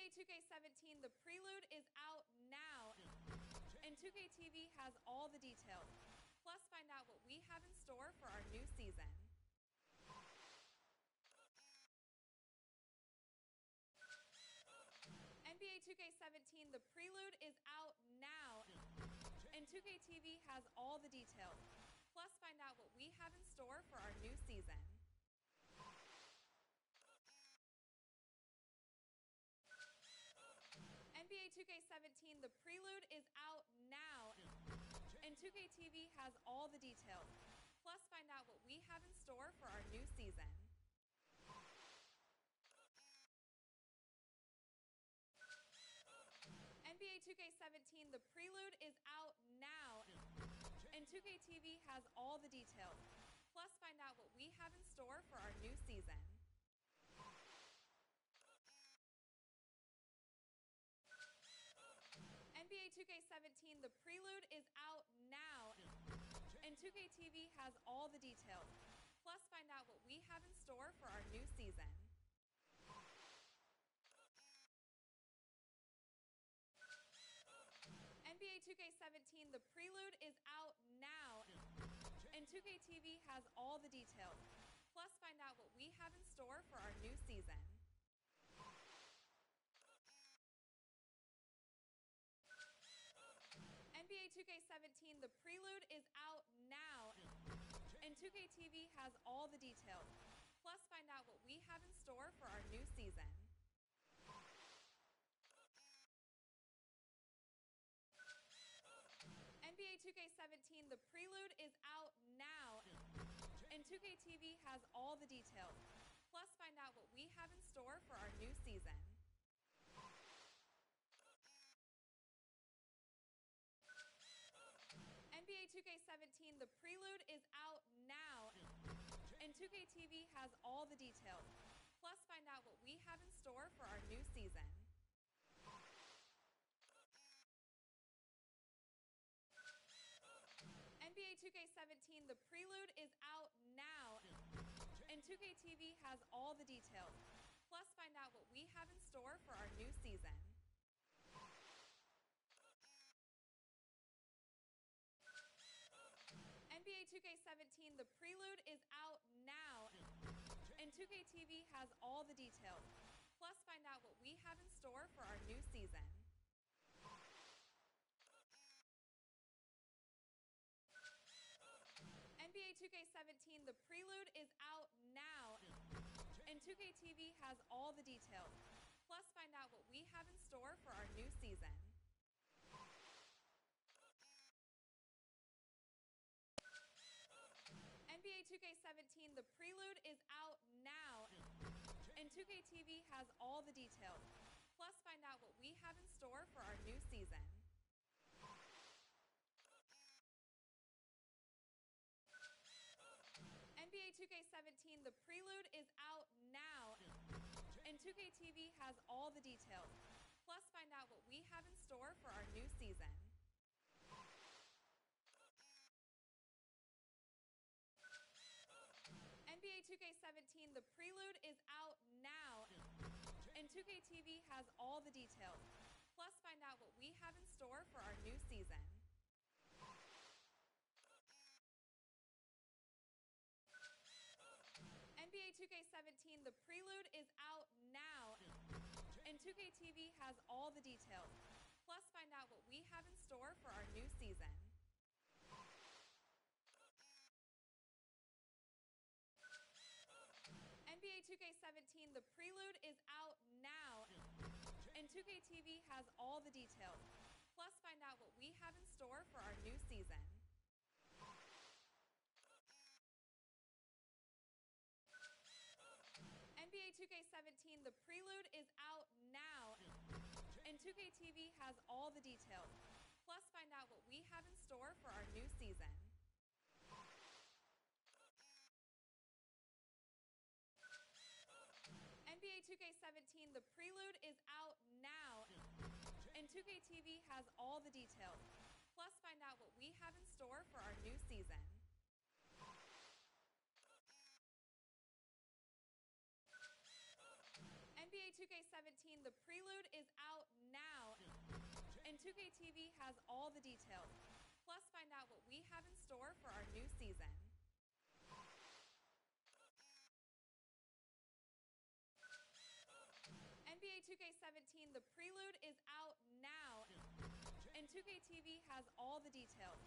NBA 2K17, the prelude is out now, and 2K TV has all the details. Plus, find out what we have in store for our new season. NBA 2K17, the prelude is out now, and 2K TV has all the details. Plus, find out what we have in store for our new season. NBA 2K17, the prelude is out now, and 2K TV has all the details. Plus, find out what we have in store for our new season. NBA 2K17, the prelude is out now, and 2K TV has all the details. Plus, find out what we have in store for our new season. NBA 2K17, the prelude is out now, and 2K TV has all the details. Plus, find out what we have in store for our new season. NBA 2K17, the prelude is out now, and 2K TV has all the details. Plus, find out what we have in store for our new season. NBA 2K17, the prelude is out now, and 2K TV has all the details. Plus, find out what we have in store for our new season. NBA 2K17, the prelude is out now, and 2K TV has all the details. Plus, find out what we have in store for our new season. NBA 2K17, the prelude is out now, and 2K TV has all the details. Plus, find out what we have in store for our new season. NBA 2K17, the prelude is out now, and 2K TV has all the details. Plus, find out what we have in store for our new season. NBA 2K17, the prelude is out now, and 2K TV has all the details. Plus, find out what we have in store for our new season. NBA 2K17, the prelude is out now, and 2K TV has all the details. Plus, find out what we have in store for our new season. NBA 2K17, the prelude is out now, and 2K TV has all the details. Plus, find out what we have in store for our new season. NBA 2K17, the prelude is out now, and 2K TV has all the details. Plus, find out what we have in store for our new season. NBA 2K17, the prelude is out now, and 2K TV has all the details. Plus, find out what we have in store for our new season. NBA 2K17, the prelude is out now, and 2K TV has all the details. Plus, find out what we have in store for our new season. NBA 2K17, the prelude is out now, and 2K TV has all the details. Plus, find out what we have in store for our new season. NBA 2K17, the prelude is out now, and 2K TV has all the details. Plus, find out what we have in store for our new season. NBA 2K17, the prelude is out now, and 2K TV has all the details. Plus, find out what we have in store for our new season. NBA 2K17, the Prelude is out now, and 2K TV has all the details. Plus, find out what we have in store for our new season. NBA 2K17, the Prelude is out now, and 2K TV has all the details.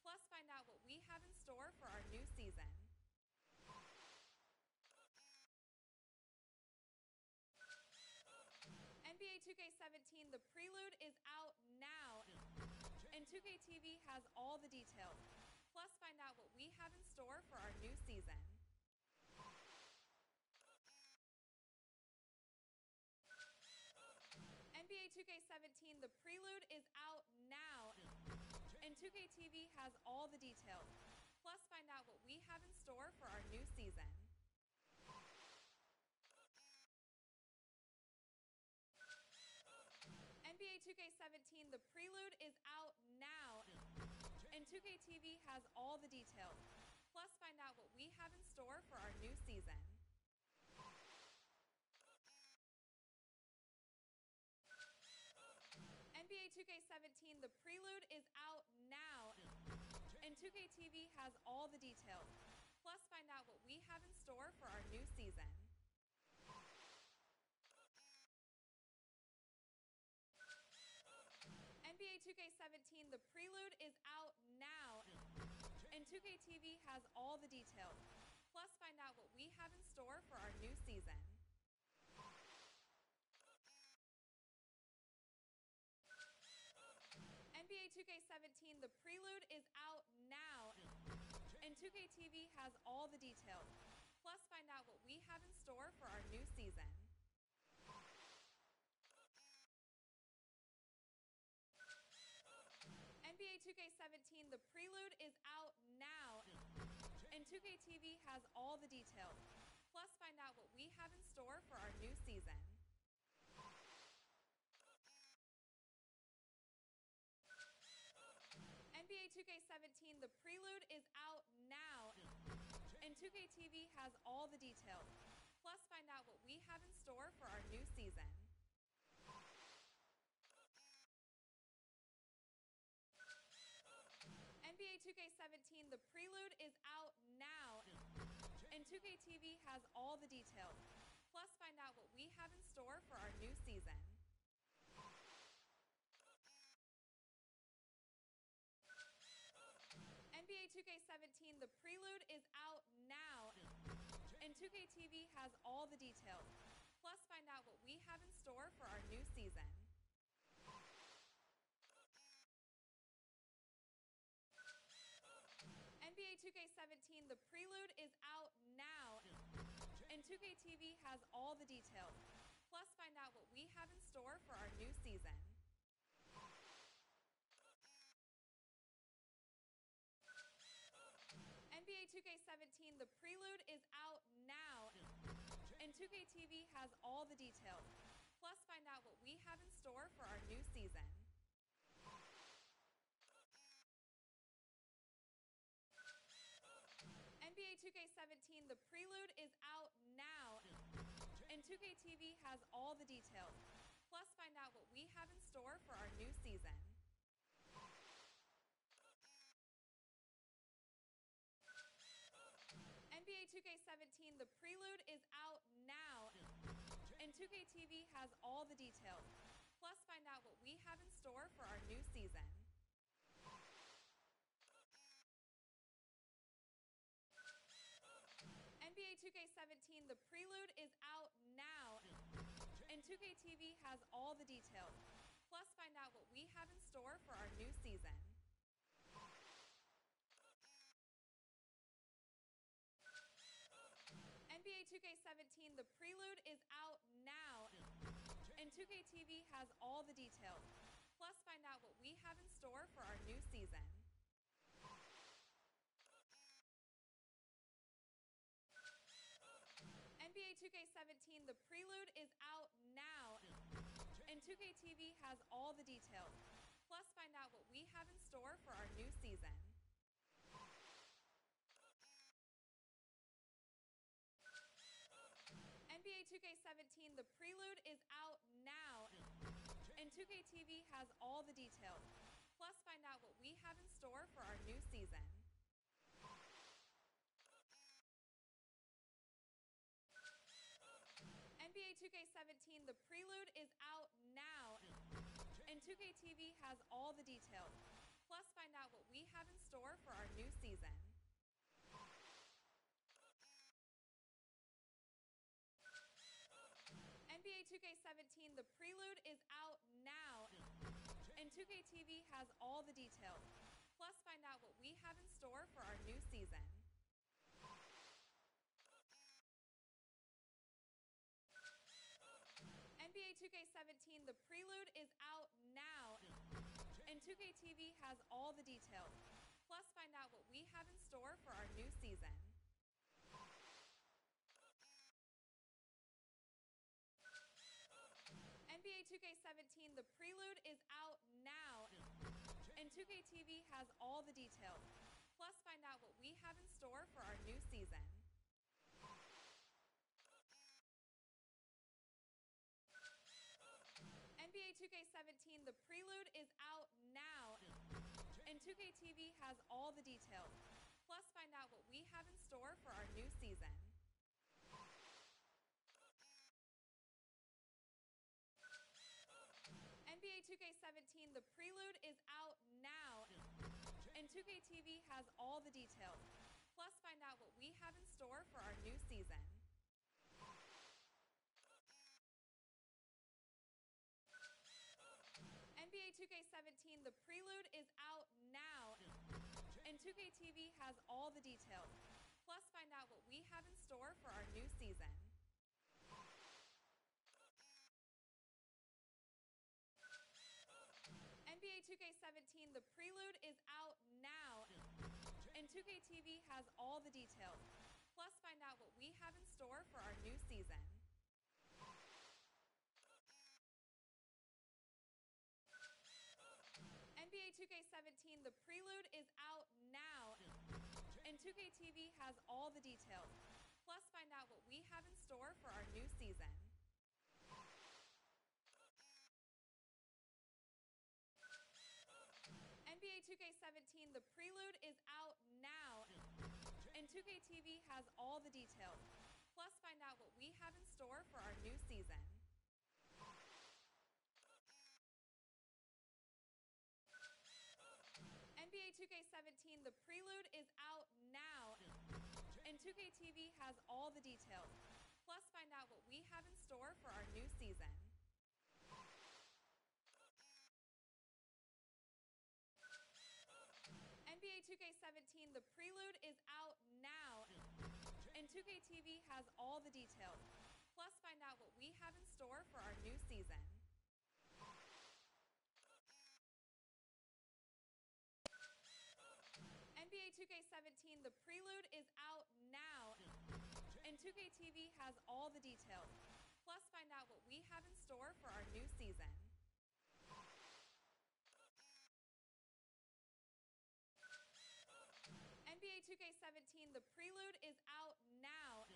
Plus, find out what we have in store for our new season. NBA 2K17, the Prelude is out now, and 2K TV has all the details. Plus, find out what we have in store for our new season. NBA 2K17, the Prelude is out now, and 2K TV has all the details. Plus, find out what we have in store for our new season. NBA 2K17, the Prelude is out now, and 2K TV has all the details. Plus, find out what we have in store for our new season. NBA 2K17, the Prelude is out now, and 2K TV has all the details. Plus, find out what we have in store for our new season. NBA 2K17, the Prelude is out now, and 2K TV has all the details. Plus, find out what we have in store for our new season. NBA 2K17, the Prelude is out now, and 2K TV has all the details. Plus, find out what we have in store for our new season. NBA 2K17, the Prelude is out now, and 2K TV has all the details. Plus, find out what we have in store for our new season. NBA 2K17, the Prelude is out now, and 2K TV has all the details. Plus, find out what we have in store for our new season. NBA 2K17, the Prelude is out now, and 2K TV has all the details. Plus, find out what we have in store for our new season. NBA 2K17, the Prelude is out now, and 2K TV has all the details. Plus, find out what we have in store for our new season. NBA 2K17, the Prelude is out now, and 2K TV has all the details. Plus, find out what we have in store for our new season. NBA 2K17, the Prelude is out now, and 2K TV has all the details. Plus, find out what we have in store for our new season. NBA 2K17, the Prelude is out now, and 2K TV has all the details. Plus, find out what we have in store for our new season. NBA 2K17, the Prelude is out now, and 2K TV has all the details. Plus, find out what we have in store for our new season. NBA 2K17, the Prelude is out now, and 2K TV has all the details. Plus, find out what we have in store for our new season. NBA 2K17, the Prelude is out now, and 2K TV has all the details. Plus, find out what we have in store for our new season. NBA 2K17, the Prelude is out now, and 2K TV has all the details. Plus, find out what we have in store for our new season. NBA 2K17, the Prelude is TV has all the details. Plus, find out what we have in store for our new season. NBA 2K17, the prelude is out now, and 2K TV has all the details. Plus, find out what we have in store for our new season. NBA 2K17, the prelude is out now, and 2K TV has all the details. Plus, find out what we have in store for our new season. NBA 2K17, the prelude is out now, and 2K TV has all the details. Plus, find out what we have in store for our new season. NBA 2K17, the prelude is out now, and 2K TV has all the details. Plus, find out what we have in store for our new season. NBA 2K17, the prelude is out now, and 2K TV has all the details. Plus, find out what we have in store for our new season. NBA 2K17, the prelude is out now, and 2K TV has all the details. Plus, find out what we have in store for our new season. NBA 2K17, the prelude is out now, and 2K TV has all the details. Plus, find out what we have in store for our new season. NBA 2K17, the prelude is out now, and 2K TV has all the details. Plus, find out what we have in store for our new season. NBA 2K17, the prelude is out now, and 2K TV has all the details. Plus, find out what we have in store for our new season. NBA 2K17, the prelude is out now, and 2K TV has all the details. Plus, find out what we have in store for our new season. NBA 2K17, the prelude is out now, and 2K TV has all the details. Plus, find out what we have in store for our new season. NBA 2K17, the prelude is out now, and 2K TV has all the details. Plus, find out what we have in store for our new season. NBA 2K17, the prelude is out now, and 2K TV has all the details. Plus, find out what we have in store for our new season. NBA 2K17, the prelude is out now,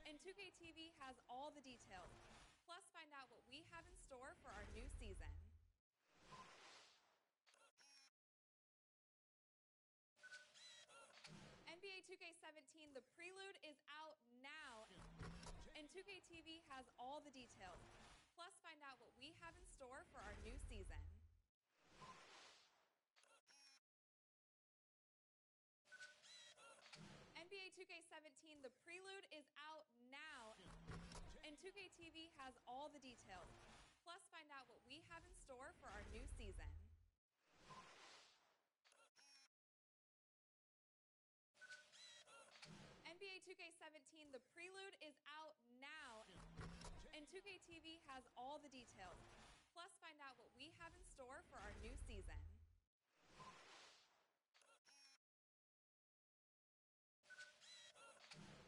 and 2K TV has all the details. Plus, find out what we have in store for our new season. NBA 2K17, the prelude is out now, and 2K TV has all the details. Plus, find out what we have in store for our new season. NBA 2K17, the prelude is out now, and 2K TV has all the details. Plus, find out what we have in store for our new season. NBA 2K17, the prelude is out now, and 2K TV has all the details. Plus, find out what we have in store for our new season.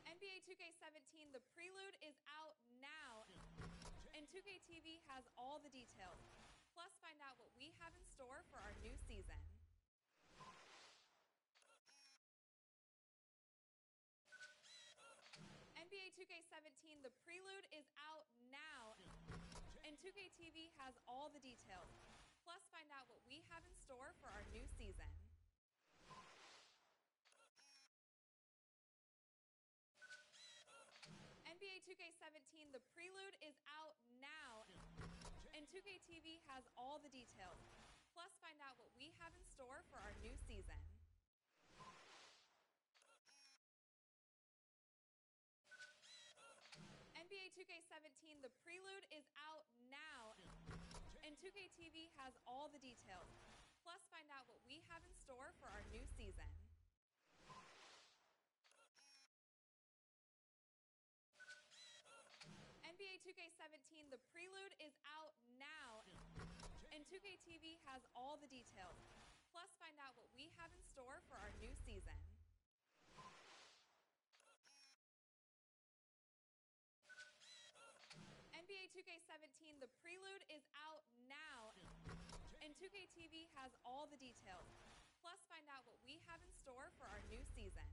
NBA 2K17, the prelude is out now, and 2K TV has all the details. Plus, find out what we have in store for our new season. NBA 2K17, the prelude is out now, and 2K TV has all the the details. Plus, find out what we have in store for our new season. NBA 2K17, the prelude is out now, and 2K TV has all the details. Plus, find out what we have in store for our new season. NBA 2K17, the prelude is out now, and 2K TV has all the details. Plus, find out what we have in store for our new season. NBA 2K17, the prelude is out now, and 2K TV has all the details. Plus, find out what we have in store for our new season. NBA 2K17, the prelude is out now, and 2K TV has all the details. Plus, find out what we have in store for our new season.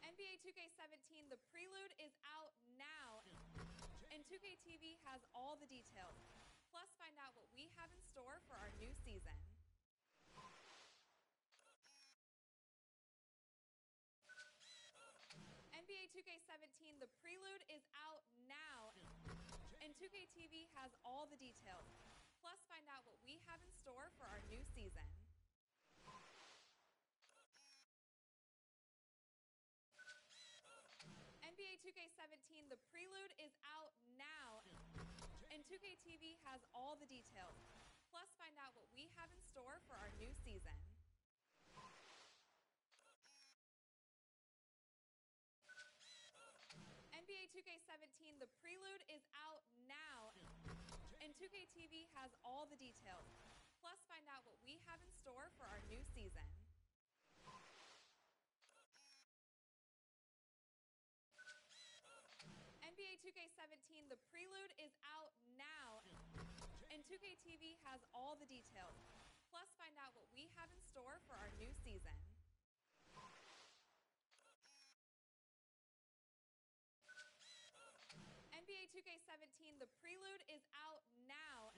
NBA 2K17, the prelude is out now, and 2K TV has all the details. Plus, find out what we have in store for our new season. NBA 2K17, the prelude is out now, and 2K TV has all the details. Plus, find out what we have in store for our new season. NBA 2K17, the prelude is out now, and 2K TV has all the details. Plus, find out what we have in store for our new season. NBA 2K17, the prelude is out now, and 2K TV has all the details. Plus, find out what we have in store for our new season. NBA 2K17, the prelude is out now, and 2K TV has all the details. Plus, find out what we have in store for our new season. NBA 2K17, the prelude is out now,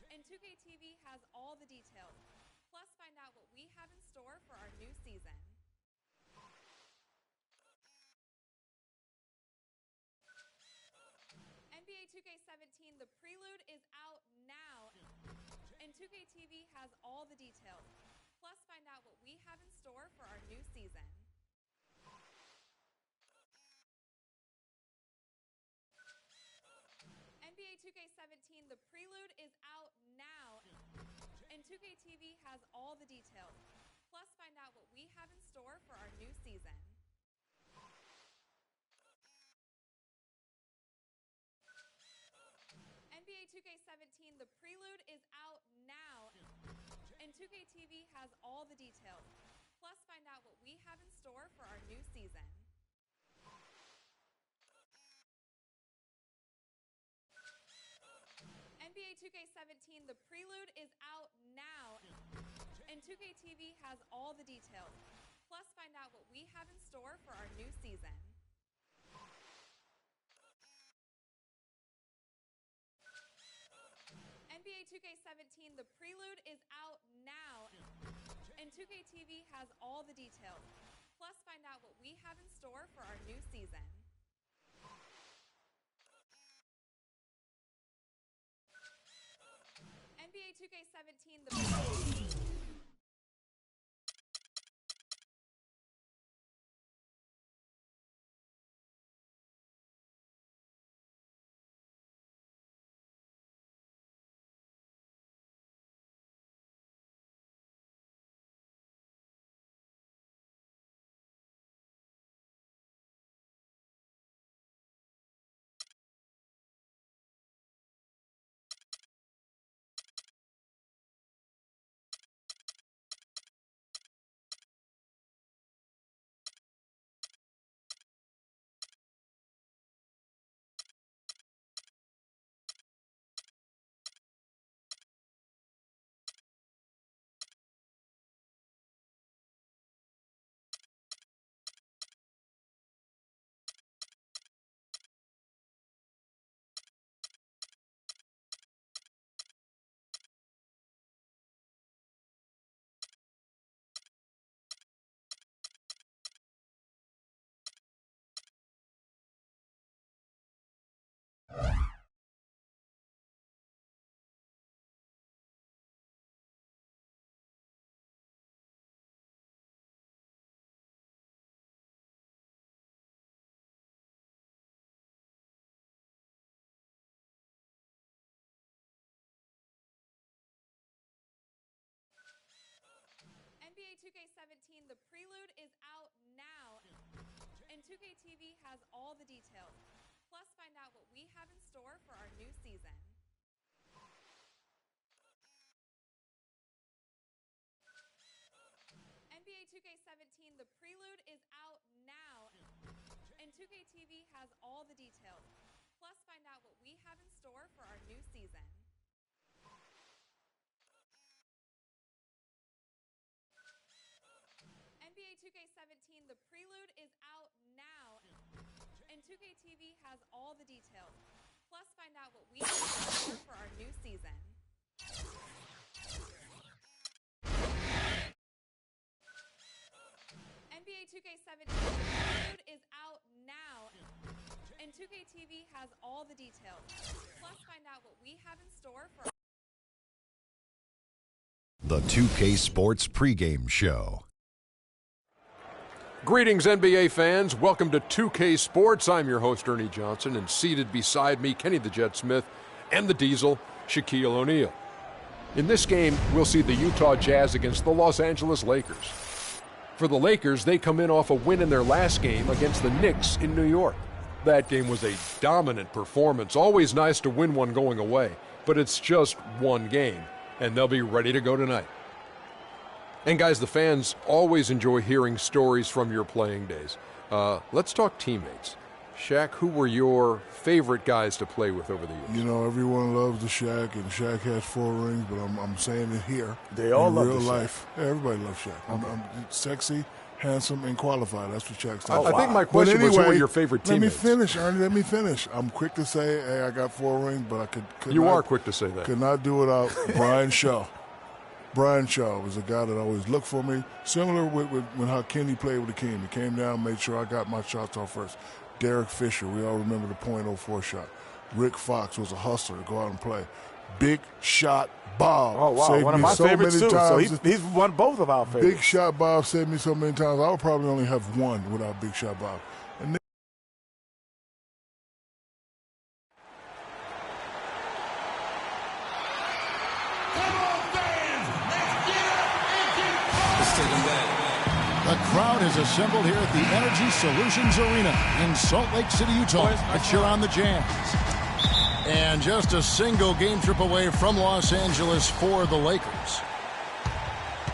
and 2K TV has all the details. Plus, find out what we have in store for our new season. NBA 2K17, the prelude is out now, and 2K TV has all the details. Plus, find out what we have in store for our new season. NBA 2K17, the prelude is out now, and 2K TV has all the details. Plus, find out what we have in store for our new season. NBA 2K17, the prelude is out now, and 2K TV has all the details. Plus, find out what we have in store for our new season. NBA 2K17, the prelude is out now, and 2K TV has all the details. Plus, find out what we have in store for our new season. NBA 2K17, the prelude is out now, and 2K TV has all the details. Plus, find out what we have in store for our new season. NBA 2K17, the 2K17, the Prelude is out now, and 2K TV has all the details. Plus, find out what we have in store for our new season. NBA 2K17, the Prelude is out now, and 2K TV has all the details. Plus, find out what we have in store for our new season. NBA 2K17, the Prelude is out now, and 2K TV has all the details. Plus, find out what we have in store for our new season. NBA 2K17, the Prelude is out now, and 2K TV has all the details. Plus, find out what we have in store for the 2K Sports pregame show. Greetings, NBA fans. Welcome to 2K Sports. I'm your host, Ernie Johnson, and seated beside me, Kenny the Jet Smith and the Diesel, Shaquille O'Neal. In this game, we'll see the Utah Jazz against the Los Angeles Lakers. For the Lakers, they come in off a win in their last game against the Knicks in New York. That game was a dominant performance. Always nice to win one going away, but it's just one game, and they'll be ready to go tonight. And guys, the fans always enjoy hearing stories from your playing days. Let's talk teammates. Shaq, who were your favorite guys to play with over the years? You know, everyone loves the Shaq, and Shaq has 4 rings, but I'm saying it here. They all love real the life. Shaq. Everybody loves Shaq. I'm sexy, handsome, and qualified. That's what Shaq stands I think my question was, who were your favorite teammates? Let me finish, Ernie. Let me finish. I'm quick to say, hey, I got 4 rings, but I could You not, are quick to say that. Could not do without Brian Shaw. Brian Shaw was a guy that always looked for me. Similar with when how Kenny played with the King. He came down, made sure I got my shots off first. Derek Fisher, we all remember the .04 shot. Rick Fox was a hustler to go out and play. Big Shot Bob. Oh, wow. Saved One of me my so favorites, many too. times. So he's won both of our favorites. Big Shot Bob saved me so many times. I would probably only have one without Big Shot Bob. And then the crowd has assembled here at the Energy Solutions Arena in Salt Lake City, Utah, to cheer on the Jazz. And just a single game trip away from Los Angeles for the Lakers.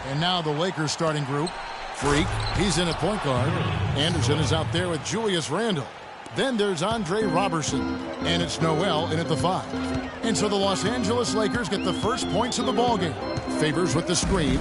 And now the Lakers starting group. Freak, he's in at point guard. Anderson is out there with Julius Randle. Then there's Andre Robertson. And it's Noel in at the 5. And so the Los Angeles Lakers get the first points of the ballgame. Favors with the screen.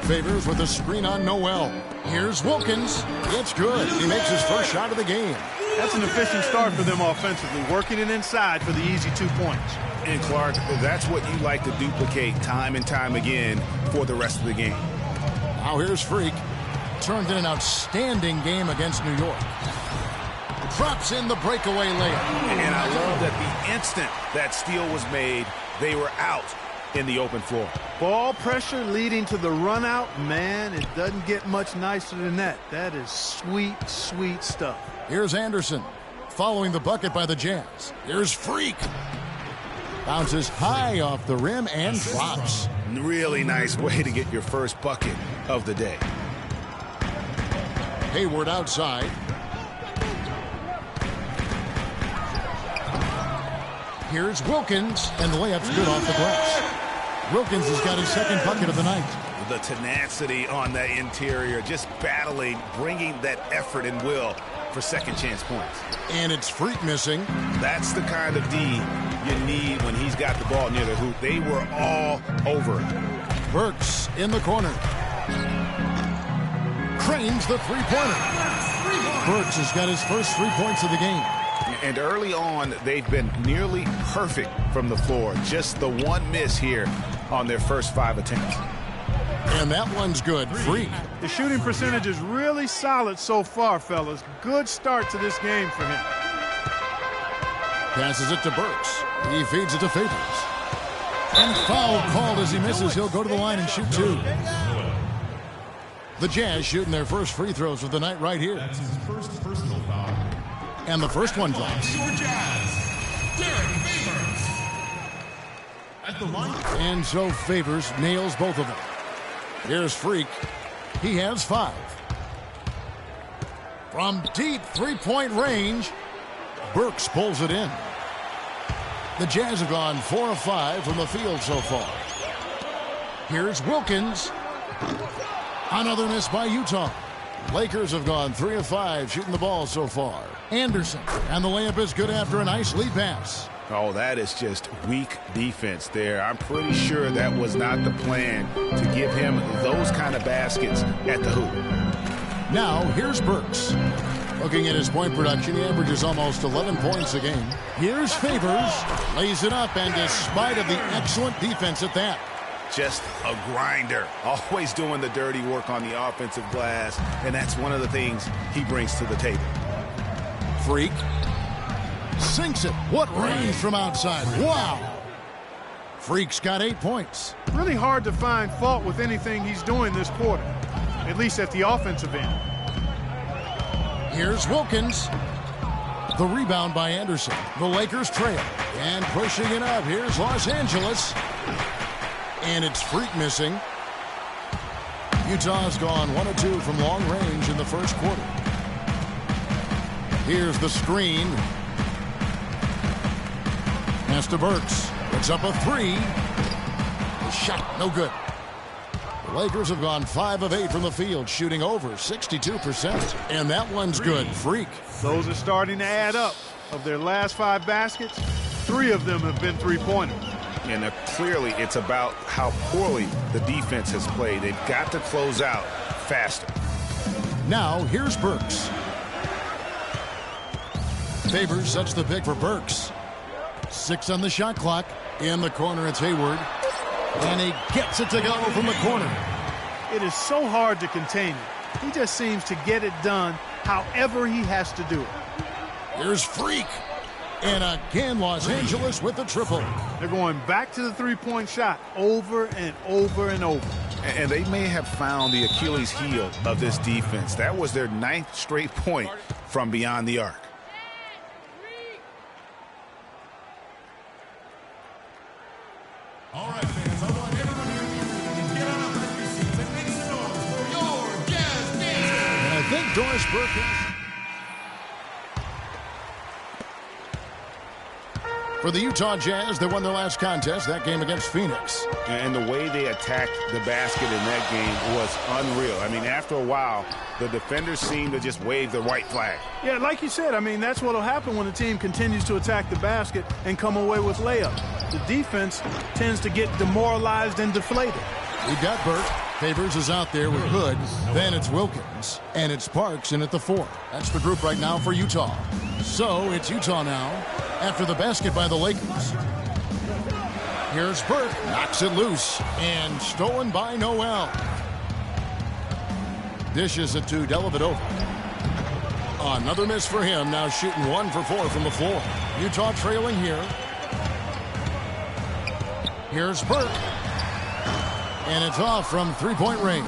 Favors with a screen on Noel. Here's Wilkins. It's good. He makes his first shot of the game. That's an efficient start for them offensively, working it inside for the easy 2 points. And Clark, that's what you like to duplicate time and time again for the rest of the game. Now here's Freak. Turned in an outstanding game against New York. Drops in the breakaway layup. And I love that the instant that steal was made, they were out in the open floor. Ball pressure leading to the run out. Man, it doesn't get much nicer than that. That is sweet, sweet stuff. Here's Anderson following the bucket by the Jazz. Here's Freak. Bounces high off the rim and drops. Really nice way to get your first bucket of the day. Hayward outside. Here's Wilkins, and the layup's good off the glass. Wilkins has got his second bucket of the night. The tenacity on that interior, just battling, bringing that effort and will for second chance points. And it's Freak missing. That's the kind of D you need when he's got the ball near the hoop. They were all over it. Burks in the corner. Cranes the three-pointer. Burks has got his first 3 points of the game. And early on, they've been nearly perfect from the floor. Just the one miss here on their first 5 attempts. And that one's good. Freak. The shooting percentage is really solid so far, fellas. Good start to this game for him. Passes it to Burks. He feeds it to Favors. And foul called as he misses. He'll go to the line and shoot 2. The Jazz shooting their first free throws of the night right here. That's his first personal foul. And the first one drops. Your Jazz, Derek Favors. And so Favors nails both of them. Here's Freak. He has 5. From deep three-point range, Burks pulls it in. The Jazz have gone 4 of 5 from the field so far. Here's Wilkins. Another miss by Utah. Lakers have gone 3 of 5 shooting the ball so far. Anderson, and the layup is good after a nice lead pass. Oh, that is just weak defense there. I'm pretty sure that was not the plan to give him those kind of baskets at the hoop. Now, here's Burks. Looking at his point production, he averages almost 11 points a game. Here's Favors. Lays it up, and despite of the excellent defense at that. Just a grinder. Always doing the dirty work on the offensive glass, and that's one of the things he brings to the table. Freak. Sinks it. What range from outside. Wow. Freak's got 8 points. Really hard to find fault with anything he's doing this quarter, at least at the offensive end. Here's Wilkins. The rebound by Anderson. The Lakers trail. And pushing it up. Here's Los Angeles. And it's Freak missing. Utah's gone 1 of 2 from long range in the first quarter. Here's the screen. Pass to Burks. It's up a 3. The shot, no good. The Lakers have gone 5 of 8 from the field, shooting over 62%. And that one's good. Freak. Those are starting to add up. Of their last 5 baskets, 3 of them have been three-pointers. And clearly it's about how poorly the defense has played. They've got to close out faster. Now, here's Burks. Favors sets the pick for Burks. 6 on the shot clock. In the corner, it's Hayward. And he gets it to go from the corner. It is so hard to contain him. He just seems to get it done however he has to do it. Here's Freak. And again, Los Angeles with the triple. They're going back to the three-point shot over and over and over. And they may have found the Achilles heel of this defense. That was their 9th straight point from beyond the arc. All right, fans, I want everyone here to get on up at your seats and make some noise for your Jazz Dancers. And I think Doris Burke for the Utah Jazz, they won their last contest, that game against Phoenix. And the way they attacked the basket in that game was unreal. I mean, after a while, the defenders seemed to just wave the white flag. Yeah, like you said, I mean, that's what will happen when the team continues to attack the basket and come away with layups. The defense tends to get demoralized and deflated. We've got Burke. Favors is out there with Hood. Then it's Wilkins. And it's Parks in at the 4. That's the group right now for Utah. So it's Utah now after the basket by the Lakers. Here's Burke. Knocks it loose. And stolen by Noel. Dishes it to Dellavedova. Another miss for him. Now shooting 1 for 4 from the floor. Utah trailing here. Here's Burke. And it's off from three-point range.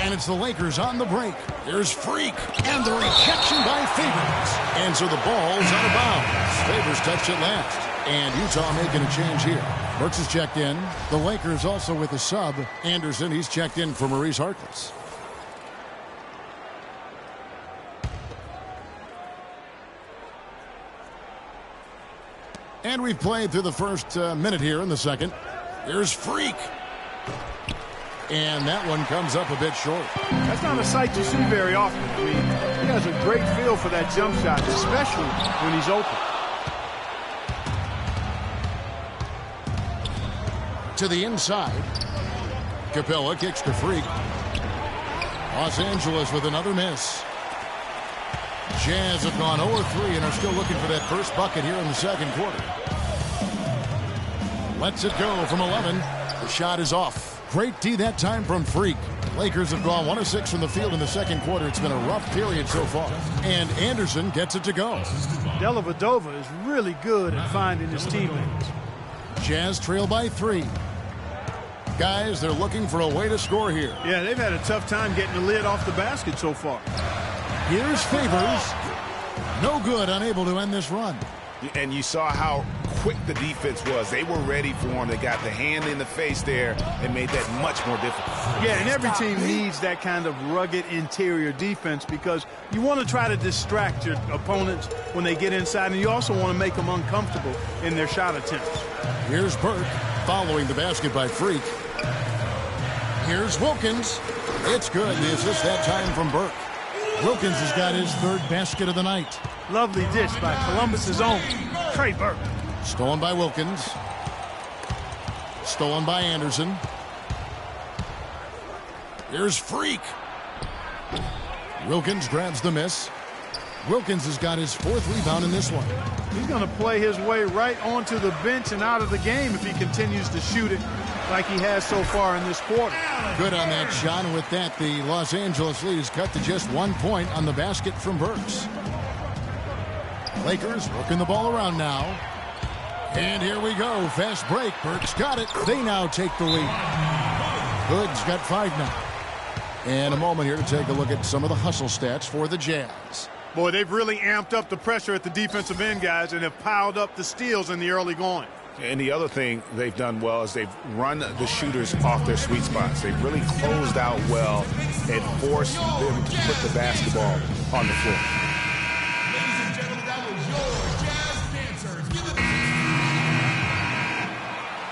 And it's the Lakers on the break. Here's Freak. And the rejection by Favors. And so the ball's out of bounds. Favors touched it last. And Utah making a change here. Burks is checked in. The Lakers also with a sub. Anderson, he's checked in for Maurice Harkless. And we've played through the first minute here in the second. Here's Freak. And that one comes up a bit short. That's not a sight you see very often. I mean, he has a great feel for that jump shot, especially when he's open. To the inside. Capella kicks to Freak. Los Angeles with another miss. Jazz have gone 0-3 and are still looking for that first bucket here in the second quarter. Lets it go from 11. The shot is off. Great D that time from Freak. Lakers have gone 1 of 6 from the field in the second quarter. It's been a rough period so far. And Anderson gets it to go. Dellavedova is really good at finding his teammates. Jazz trail by 3. Guys, they're looking for a way to score here. Yeah, they've had a tough time getting the lid off the basket so far. Here's Favors. No good, unable to end this run. And you saw how quick the defense was. They were ready for him. They got the hand in the face there and made that much more difficult. Yeah, and every team needs that kind of rugged interior defense because you want to try to distract your opponents when they get inside, and you also want to make them uncomfortable in their shot attempts. Here's Burke following the basket by Freak. Here's Wilkins. It's good. The assist that time from Burke. Wilkins has got his third basket of the night. Lovely dish by Columbus's own Trey Burke. Stolen by Wilkins. Stolen by Anderson. Here's Freak. Wilkins grabs the miss. Wilkins has got his fourth rebound in this one. He's going to play his way right onto the bench and out of the game if he continues to shoot it like he has so far in this quarter. Good on that shot, and with that, the Los Angeles lead is cut to just 1 point on the basket from Burks. Lakers working the ball around now. And here we go. Fast break. Burks got it. They now take the lead. Hood's got 5 now. And a moment here to take a look at some of the hustle stats for the Jazz. Boy, they've really amped up the pressure at the defensive end, guys, and have piled up the steals in the early going. And the other thing they've done well is they've run the shooters off their sweet spots. They've really closed out well and forced them to put the basketball on the floor. Ladies and gentlemen, that was your Jazz dancers.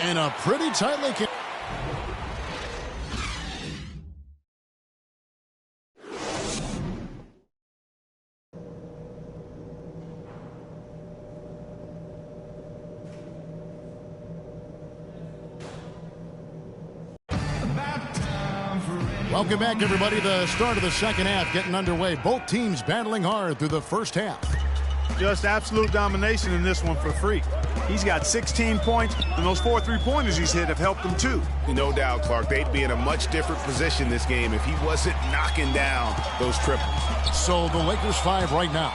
And a pretty tightly... Welcome back, everybody. The start of the second half getting underway. Both teams battling hard through the first half. Just absolute domination in this one for Freak. He's got 16 points, and those 4 3-pointers he's hit have helped him too. No doubt, Clark. They'd be in a much different position this game if he wasn't knocking down those triples. So the Lakers 5 right now.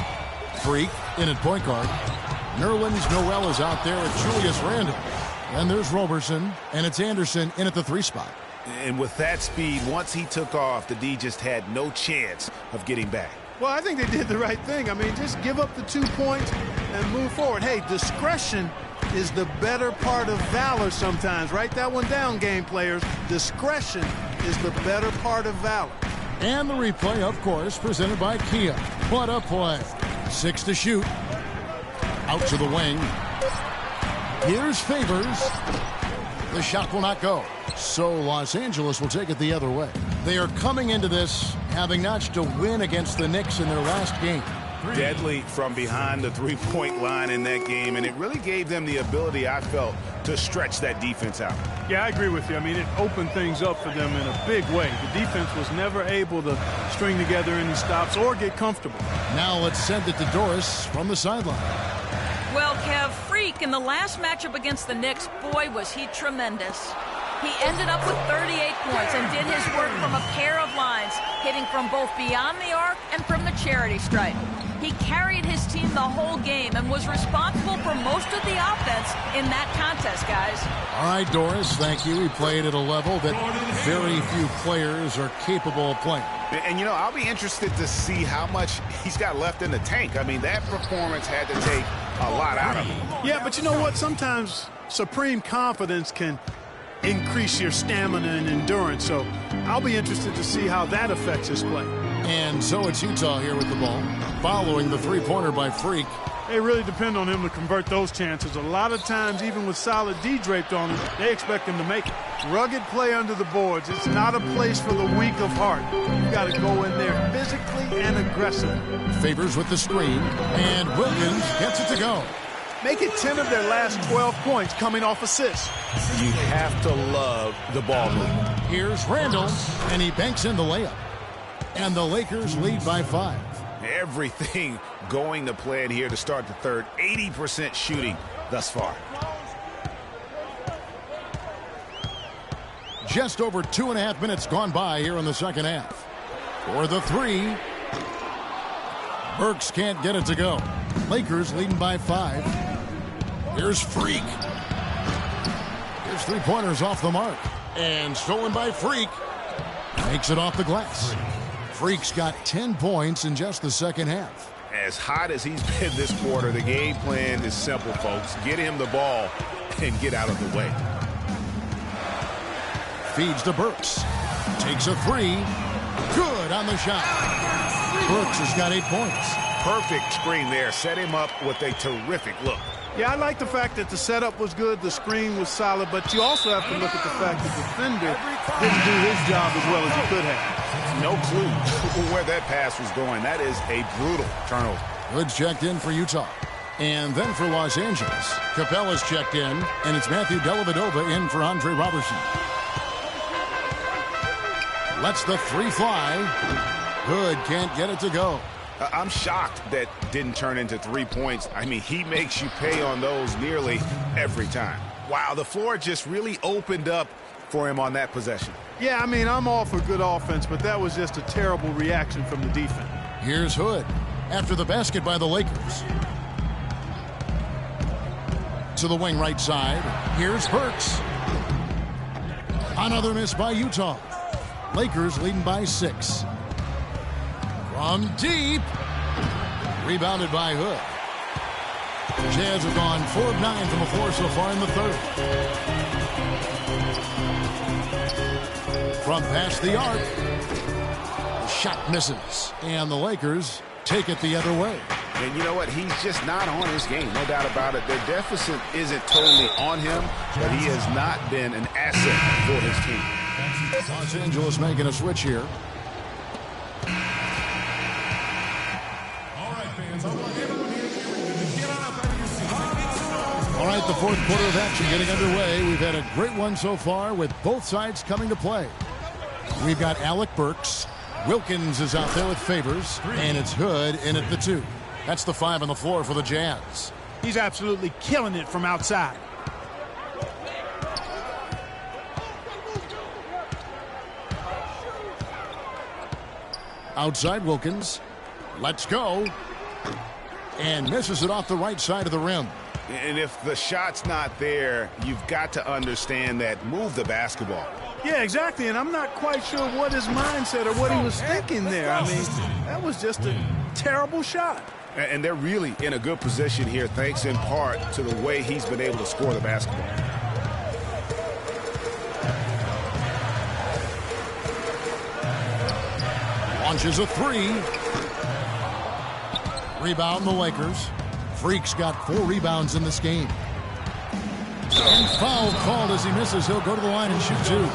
Freak in at point guard. Nerlens Noel is out there with Julius Randle. And there's Roberson, and it's Anderson in at the 3 spot. And with that speed, once he took off, the D just had no chance of getting back. Well, I think they did the right thing. I mean, just give up the 2 points and move forward. Hey, discretion is the better part of valor sometimes. Write that one down, game players. Discretion is the better part of valor. And the replay, of course, presented by Kia. What a play. 6 to shoot. Out to the wing. Here's Favors. The shot will not go. So Los Angeles will take it the other way. They are coming into this having notched a win against the Knicks in their last game. Deadly from behind the 3-point line in that game, and it really gave them the ability, I felt, to stretch that defense out. Yeah, I agree with you. I mean, it opened things up for them in a big way. The defense was never able to string together any stops or get comfortable. Now let's send it to Doris from the sideline. Well, Kev, Freak in the last matchup against the Knicks, boy, was he tremendous. He ended up with 38 points and did his work from a pair of lines, hitting from both beyond the arc and from the charity stripe. He carried his team the whole game and was responsible for most of the offense in that contest, guys. All right, Doris, thank you. He played at a level that very few players are capable of playing. And, you know, I'll be interested to see how much he's got left in the tank. I mean, that performance had to take a lot out of him. Yeah, but you know what? Sometimes supreme confidence can increase your stamina and endurance. So I'll be interested to see how that affects his play. And so it's Utah here with the ball, following the 3-pointer by Freak. They really depend on him to convert those chances. A lot of times, even with solid D draped on him, they expect him to make it. Rugged play under the boards. It's not a place for the weak of heart. You've got to go in there physically and aggressively. Favors with the screen, and Wilkins gets it to go. Make it 10 of their last 12 points coming off assists. You have to love the ball movement. Here's Randle, and he banks in the layup. And the Lakers lead by 5. Everything going to plan here to start the third. 80% shooting thus far. Just over 2.5 minutes gone by here in the second half. For the 3. Burks can't get it to go. Lakers leading by 5. Here's Freak. Here's 3-pointers off the mark. And stolen by Freak. Makes it off the glass. Freak's got 10 points in just the second half. As hot as he's been this quarter, the game plan is simple, folks. Get him the ball and get out of the way. Feeds to Burks. Takes a three. Good on the shot. Burks has got 8 points. Perfect screen there. Set him up with a terrific look. Yeah, I like the fact that the setup was good, the screen was solid, but you also have to look at the fact that the defender didn't do his job as well as he could have. No clue where that pass was going. That is a brutal turnover. Hood's checked in for Utah. And then for Los Angeles, Capella's checked in, and it's Matthew Dellavedova in for Andre Robertson. Lets the three fly. Hood can't get it to go. I'm shocked that didn't turn into 3 points. I mean, he makes you pay on those nearly every time. Wow, the floor just really opened up for him on that possession. Yeah, I mean, I'm all for good offense, but that was just a terrible reaction from the defense. Here's Hood after the basket by the Lakers. To the wing right side. Here's Burks. Another miss by Utah. Lakers leading by 6. From deep. Rebounded by Hood. Jazz have gone 4 of 9 from the floor so far in the third. From past the arc. The shot misses. And the Lakers take it the other way. And you know what? He's just not on his game. No doubt about it. Their deficit isn't totally on him, but he has not been an asset for his team. Los Angeles making a switch here. All right, the fourth quarter of action getting underway. We've had a great one so far with both sides coming to play. We've got Alec Burks. Wilkins is out there with Favors, and it's Hood in at the 2. That's the 5 on the floor for the Jazz. He's absolutely killing it from outside. Outside Wilkins. Let's go. And misses it off the right side of the rim. And if the shot's not there, you've got to understand that. Move the basketball. Yeah, exactly, and I'm not quite sure what his mindset or what he was thinking there. I mean, that was just a terrible shot. And they're really in a good position here, thanks in part to the way he's been able to score the basketball. Launches a 3. Rebound the Lakers. Freak's got 4 rebounds in this game. And foul called as he misses. He'll go to the line and shoot 2.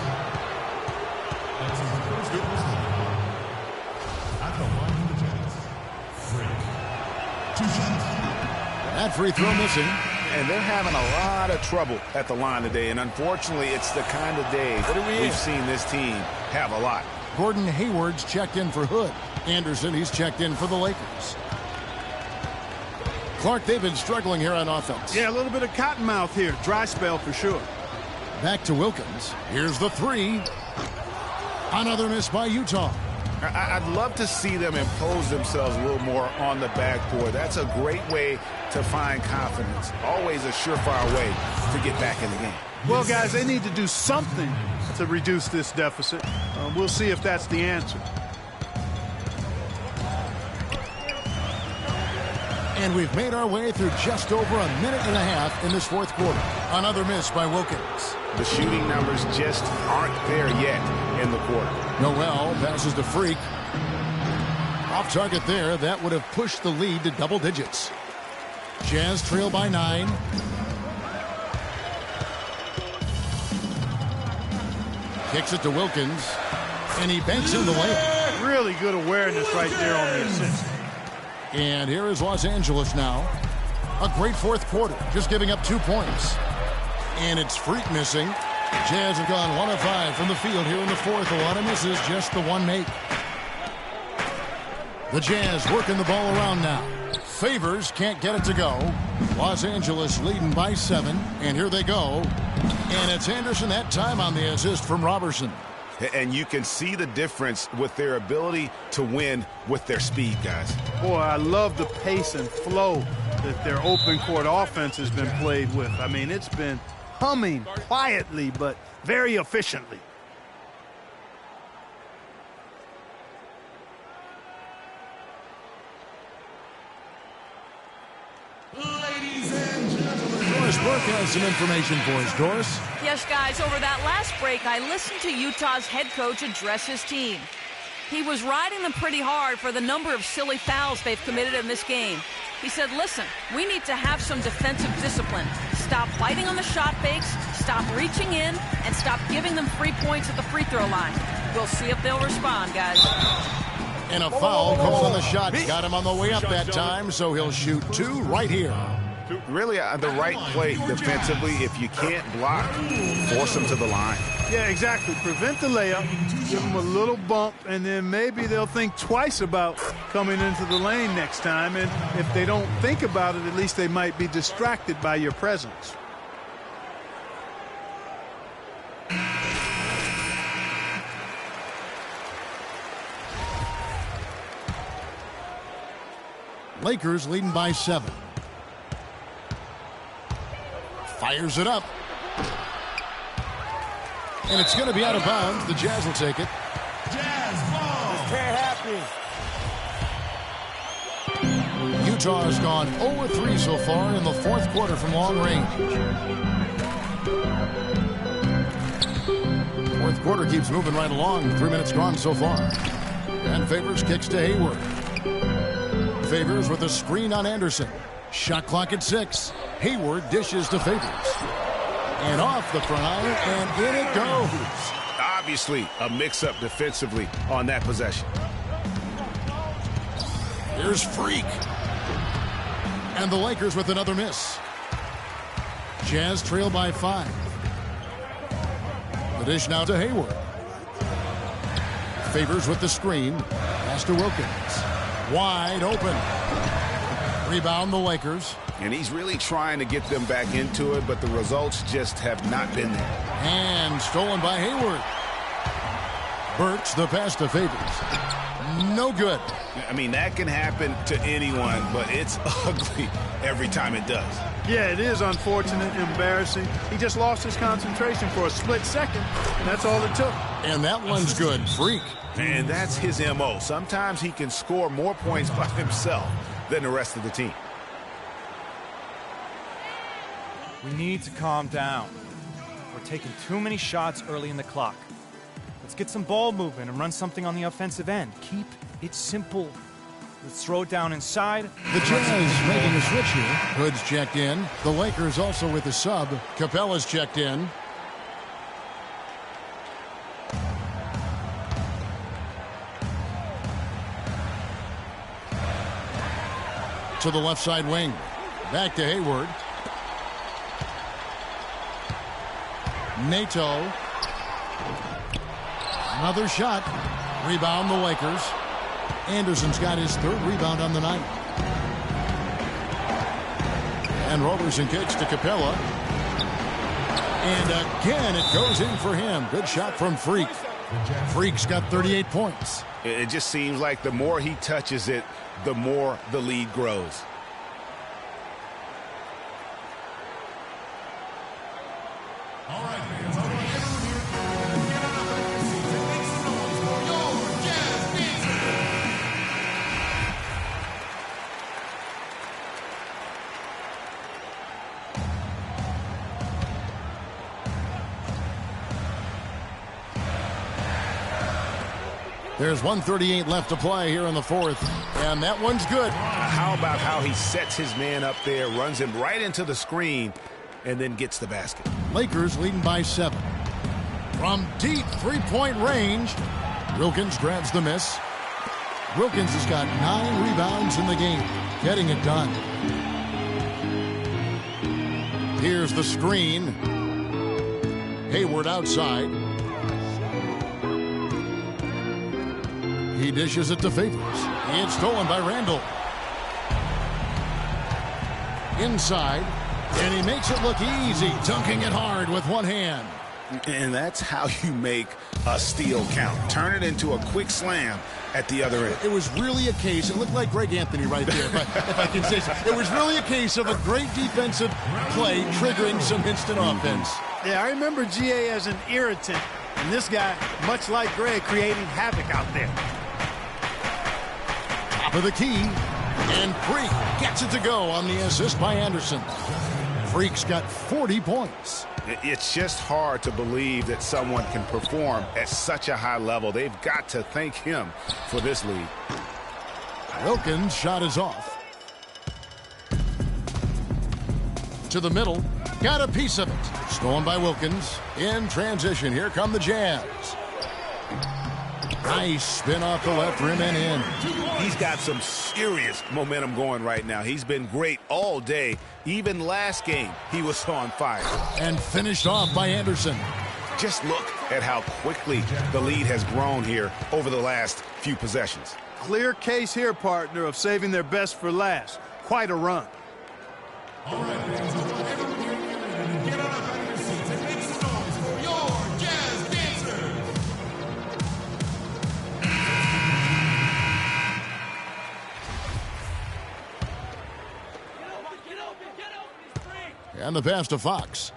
That free throw missing. And they're having a lot of trouble at the line today. And unfortunately, it's the kind of day we've seen this team have a lot. Gordon Hayward's checked in for Hood. Anderson, he's checked in for the Lakers. Clark, they've been struggling here on offense. Yeah, a little bit of cottonmouth here. Dry spell for sure. Back to Wilkins. Here's the 3. Another miss by Utah. I'd love to see them impose themselves a little more on the backboard. That's a great way to find confidence. Always a surefire way to get back in the game. Well, guys, they need to do something to reduce this deficit. We'll see if that's the answer. And we've made our way through just over a minute and a half in this fourth quarter. Another miss by Wilkins. The shooting numbers just aren't there yet in the quarter. Noel passes to Freak. Off target there. That would have pushed the lead to double digits. Jazz trail by 9. Kicks it to Wilkins. And he banks in the layup. Really good awareness right there on the assist. And here is Los Angeles now. A great fourth quarter, just giving up 2 points. And it's Freak missing. Jazz have gone 1 of 5 from the field here in the fourth. A lot of misses, just the one make. The Jazz working the ball around now. Favors can't get it to go. Los Angeles leading by 7. And here they go. And it's Anderson that time on the assist from Robertson. And you can see the difference with their ability to win with their speed, guys. Boy, I love the pace and flow that their open court offense has been played with. I mean, it's been humming quietly, but very efficiently. has some information for us, Doris. Yes, guys, over that last break, I listened to Utah's head coach address his team. He was riding them pretty hard for the number of silly fouls they've committed in this game. He said, listen, we need to have some defensive discipline. Stop biting on the shot fakes, stop reaching in, and stop giving them free points at the free throw line. We'll see if they'll respond, guys. And a foul called on the shot. Got him on the way up that time, so he'll shoot 2 right here. Really the right play defensively. If you can't block, force him to the line. Yeah, exactly. Prevent the layup, give them a little bump, and then maybe they'll think twice about coming into the lane next time. And if they don't think about it, at least they might be distracted by your presence. Lakers leading by 7. Fires it up. And it's going to be out of bounds. The Jazz will take it. Jazz ball. This can't happen. Utah has gone 0-3 so far in the fourth quarter from long range. Fourth quarter keeps moving right along. 3 minutes gone so far. And Favors kicks to Hayward. Favors with a screen on Anderson. Shot clock at 6. Hayward dishes to Favors. And off the front, and in it goes. Obviously, a mix-up defensively on that possession. Here's Freak. And the Lakers with another miss. Jazz trail by 5. The dish now to Hayward. Favors with the screen. Pass to Wilkins. Wide open. Rebound the Lakers. And he's really trying to get them back into it, but the results just have not been there. And stolen by Hayward. Burks the pass to Favors. No good. I mean, that can happen to anyone, but it's ugly every time it does. Yeah, it is unfortunate, embarrassing. He just lost his concentration for a split second, and that's all it took. And that one's good. Freak. And that's his M.O. Sometimes he can score more points by himself than the rest of the team. We need to calm down. We're taking too many shots early in the clock. Let's get some ball movement and run something on the offensive end. Keep it simple. Let's throw it down inside. The Jazz making a switch here. Hood's checked in. The Lakers also with a sub. Capella's checked in. To the left side wing. Back to Hayward. Nato. Another shot. Rebound the Lakers. Anderson's got his 3rd rebound on the night. And Roberson kicks to Capella. And again, it goes in for him. Good shot from Freak. Freak's got 38 points. It just seems like the more he touches it, the more the lead grows. All right, fans. I want everyone here to get out of their seats and make some noise for your Jazz Dancers. There's 1:38 left to play here in the fourth, and that one's good. How about how he sets his man up there, runs him right into the screen, and then gets the basket. Lakers leading by 7. From deep three-point range, Wilkins grabs the miss. Wilkins has got 9 rebounds in the game, getting it done. Here's the screen. Hayward outside. He dishes it to Favors. It's stolen by Randall. Inside. And he makes it look easy, dunking it hard with one hand. And that's how you make a steal count. Turn it into a quick slam at the other end. It was really a case, it looked like Greg Anthony right there, if I can say so. It was really a case of a great defensive play triggering some instant offense. Yeah, I remember GA as an irritant, and this guy, much like Greg, creating havoc out there. Top of the key, and Freak gets it to go on the assist by Anderson. Freak's got 40 points. It's just hard to believe that someone can perform at such a high level. They've got to thank him for this lead. Wilkins' shot is off. To the middle. Got a piece of it. Stolen by Wilkins. In transition, here come the Jazz. Nice spin off the left rim and in. He's got some serious momentum going right now. He's been great all day. Even last game, he was on fire. And finished off by Anderson. Just look at how quickly the lead has grown here over the last few possessions. Clear case here, partner, of saving their best for last. Quite a run. All right, fans, I want everyone here to get on up out of your seats and make some noise for your Jazz dancers. And the pass to Fox.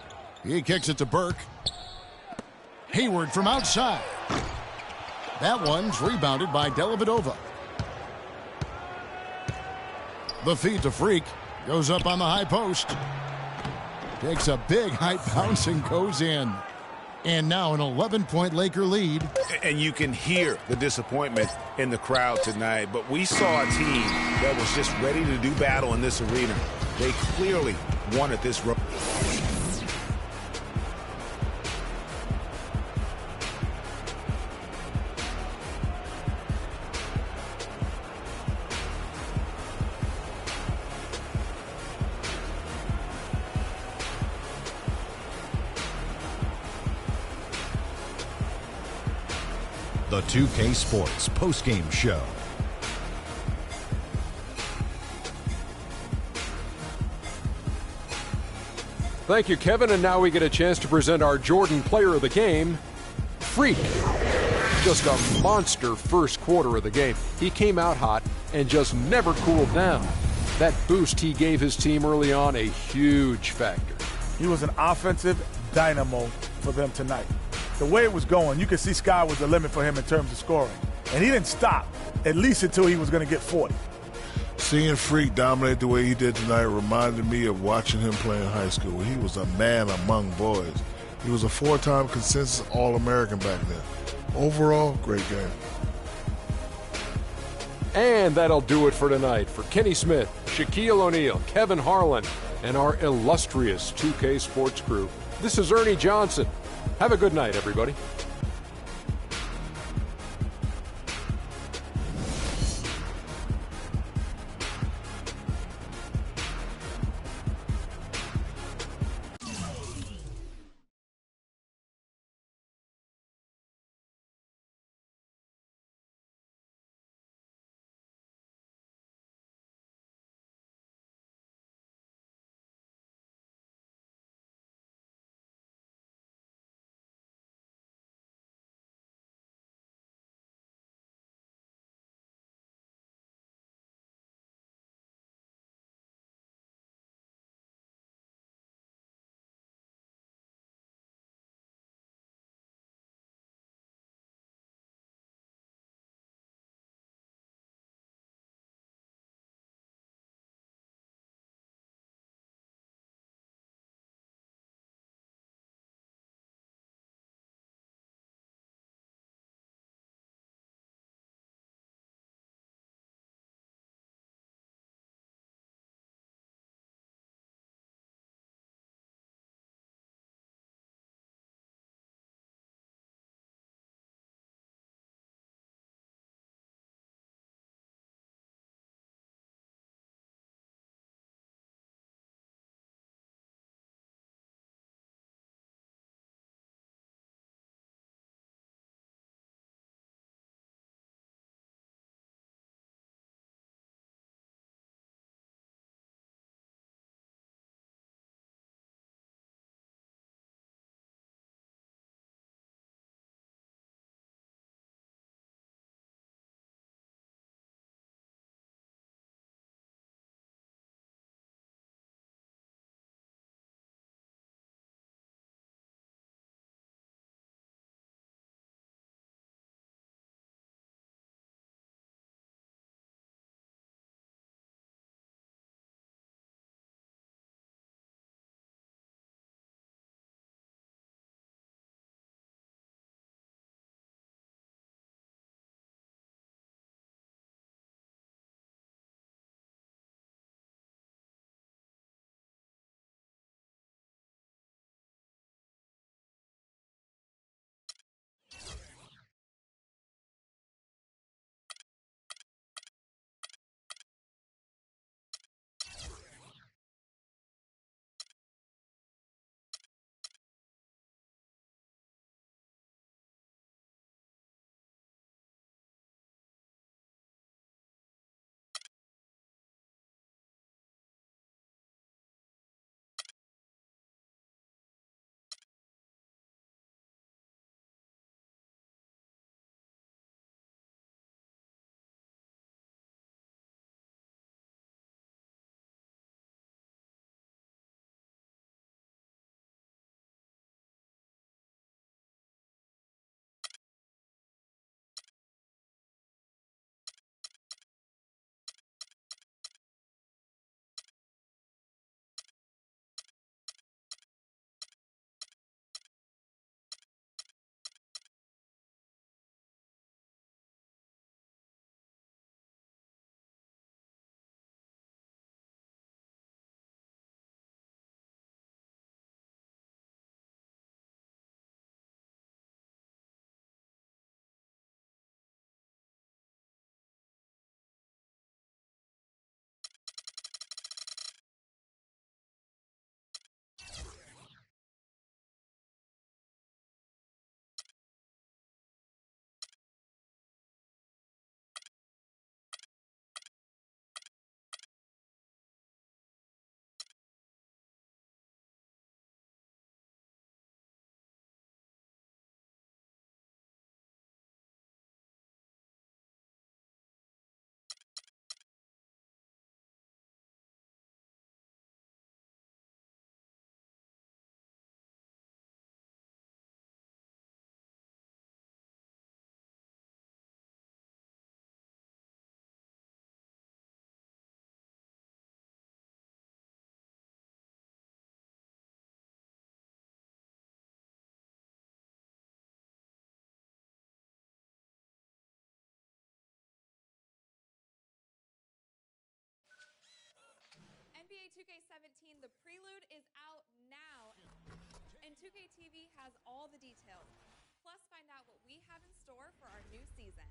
He kicks it to Burke. Hayward from outside. That one's rebounded by Dellavedova. The feed to Freak. Goes up on the high post. Takes a big height bounce and goes in. And now an 11-point Laker lead. And you can hear the disappointment in the crowd tonight. But we saw a team that was just ready to do battle in this arena. They clearly wanted this road. The 2K Sports postgame show. Thank you, Kevin. And now we get a chance to present our Jordan Player of the Game, Freak. Just a monster first quarter of the game. He came out hot and just never cooled down. That boost he gave his team early on, a huge factor. He was an offensive dynamo for them tonight. The way it was going, you could see sky was the limit for him in terms of scoring. And he didn't stop, at least until he was going to get 40. Seeing Freak dominate the way he did tonight reminded me of watching him play in high school. He was a man among boys. He was a 4-time consensus All-American back then. Overall, great game. And that'll do it for tonight. For Kenny Smith, Shaquille O'Neal, Kevin Harlan, and our illustrious 2K Sports crew, this is Ernie Johnson. Have a good night, everybody. NBA 2K17, the Prelude is out now, and 2K TV has all the details. Plus, find out what we have in store for our new season.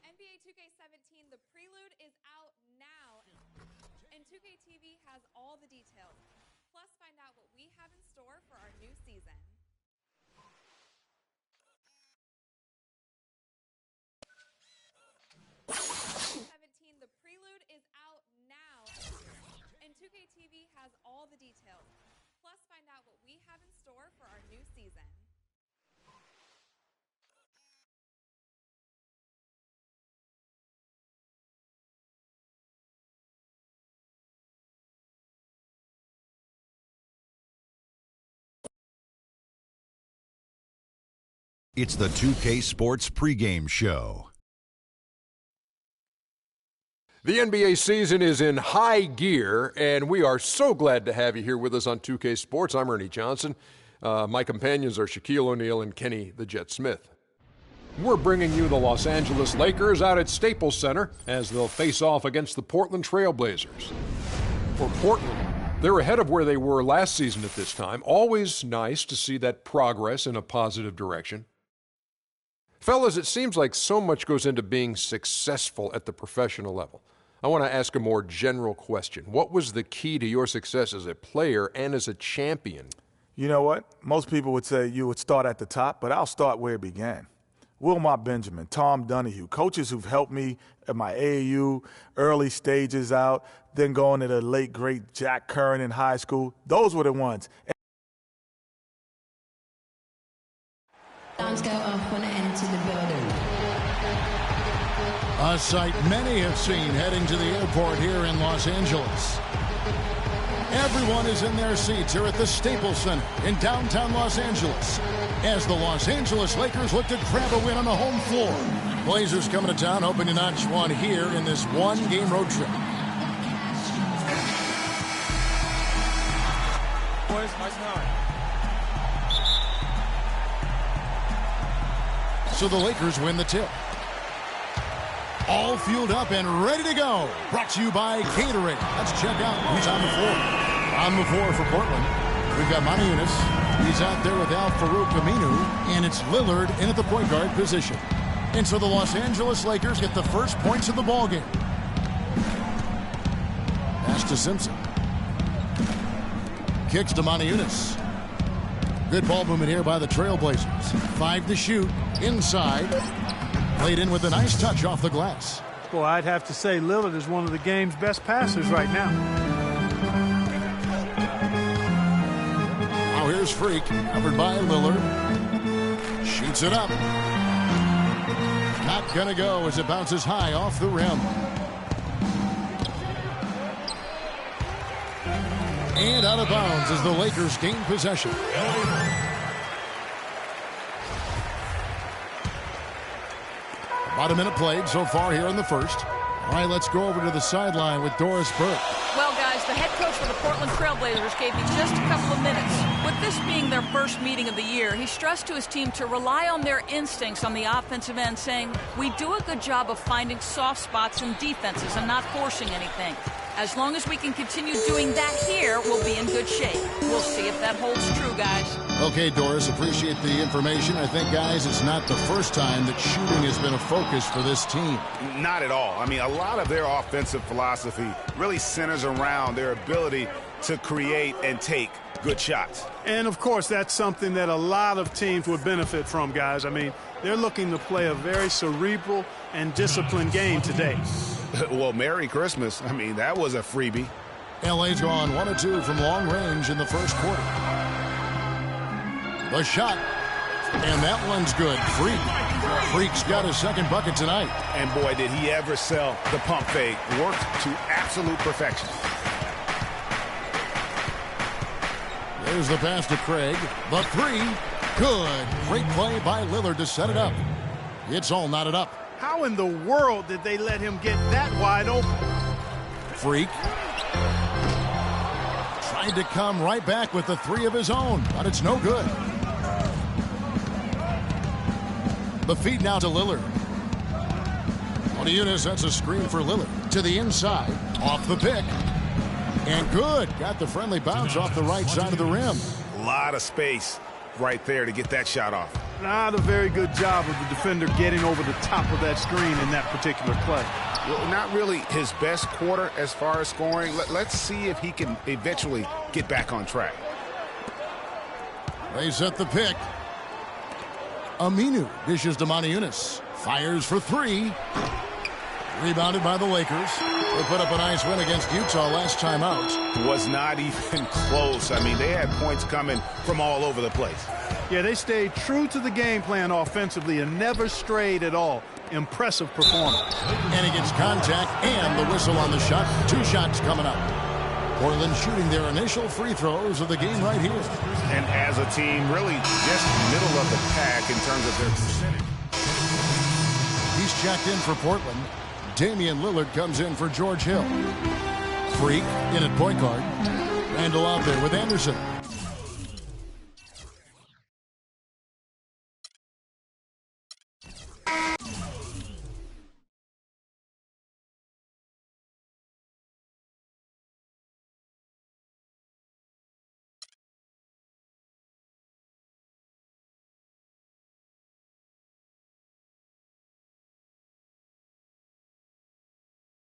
NBA 2K17, the Prelude is out now, and 2K TV has all the details. Plus, find out what we have in store for our new season. The Prelude is out now, and 2K TV has all the details. Plus, find out what we have in store for our new season. It's the 2K Sports pregame show. The NBA season is in high gear, and we are so glad to have you here with us on 2K Sports. I'm Ernie Johnson. My companions are Shaquille O'Neal and Kenny the Jet Smith. We're bringing you the Los Angeles Lakers out at Staples Center as they'll face off against the Portland Trail Blazers. For Portland, they're ahead of where they were last season at this time. Always nice to see that progress in a positive direction. Fellas, it seems like so much goes into being successful at the professional level. I want to ask a more general question. What was the key to your success as a player and as a champion? You know what? Most people would say you would start at the top, but I'll start where it began. Wilmot Benjamin, Tom Donahue, coaches who've helped me at my AAU, early stages out, then going to the late, great Jack Curran in high school. Those were the ones. Alarms go off when I enter the building. A sight many have seen heading to the airport here in Los Angeles. Everyone is in their seats here at the Staples Center in downtown Los Angeles as the Los Angeles Lakers look to grab a win on the home floor. Blazers coming to town hoping to notch one here in this one-game road trip. Boys, nice knowledge. So the Lakers win the tip. All fueled up and ready to go. Brought to you by Gatorade. Let's check out who's on the floor. On the floor for Portland, we've got Yunus. He's out there with Al-Farouq Aminu, and it's Lillard in at the point guard position. And so the Los Angeles Lakers get the first points of the ballgame. Pass to Simpson. Kicks to Yunus. Good ball movement here by the Trailblazers. 5 to shoot. Inside. Played in with a nice touch off the glass. Boy, I'd have to say Lillard is one of the game's best passers right now. Now here's Freak, covered by Lillard. Shoots it up. Not gonna go as it bounces high off the rim. And out of bounds as the Lakers gain possession. About a minute played so far here in the first. All right, let's go over to the sideline with Doris Burke. Well, guys, the head coach for the Portland Trailblazers gave me just a couple of minutes. With this being their first meeting of the year, he stressed to his team to rely on their instincts on the offensive end, saying, "We do a good job of finding soft spots in defenses and not forcing anything. As long as we can continue doing that here, we'll be in good shape." We'll see if that holds true, guys. Okay, Doris, appreciate the information. I think, guys, it's not the first time that shooting has been a focus for this team. Not at all. I mean, a lot of their offensive philosophy really centers around their ability to create and take good shots. And, of course, that's something that a lot of teams would benefit from, guys. I mean, they're looking to play a very cerebral and disciplined game today. Well, Merry Christmas. I mean, that was a freebie. LA's gone 1 of 2 from long range in the first quarter. The shot. And that one's good. Freak's got his second bucket tonight. And boy, did he ever sell the pump fake. Worked to absolute perfection. There's the pass to Craig. The three. Good. Great play by Lillard to set it up. It's all knotted up. How in the world did they let him get that wide open? Freak. Tried to come right back with the three of his own, but it's no good. The feed now to Lillard. Olajuwon sets a screen for Lillard. To the inside. Off the pick. And good. Got the friendly bounce off the right side of the rim. A lot of space right there to get that shot off. Not a very good job of the defender getting over the top of that screen in that particular play. Well, not really his best quarter as far as scoring. Let's see if he can eventually get back on track. They set the pick. Aminu dishes to Olajuwon. Fires for three. Rebounded by the Lakers. They put up a nice win against Utah last time out. Was not even close. I mean, they had points coming from all over the place. Yeah, they stayed true to the game plan offensively and never strayed at all. Impressive performance. And he gets contact and the whistle on the shot. 2 shots coming up. Portland shooting their initial free throws of the game right here. And as a team, really just middle of the pack in terms of their percentage. He's checked in for Portland. Damian Lillard comes in for George Hill. Freak in at point guard. Randall out there with Anderson.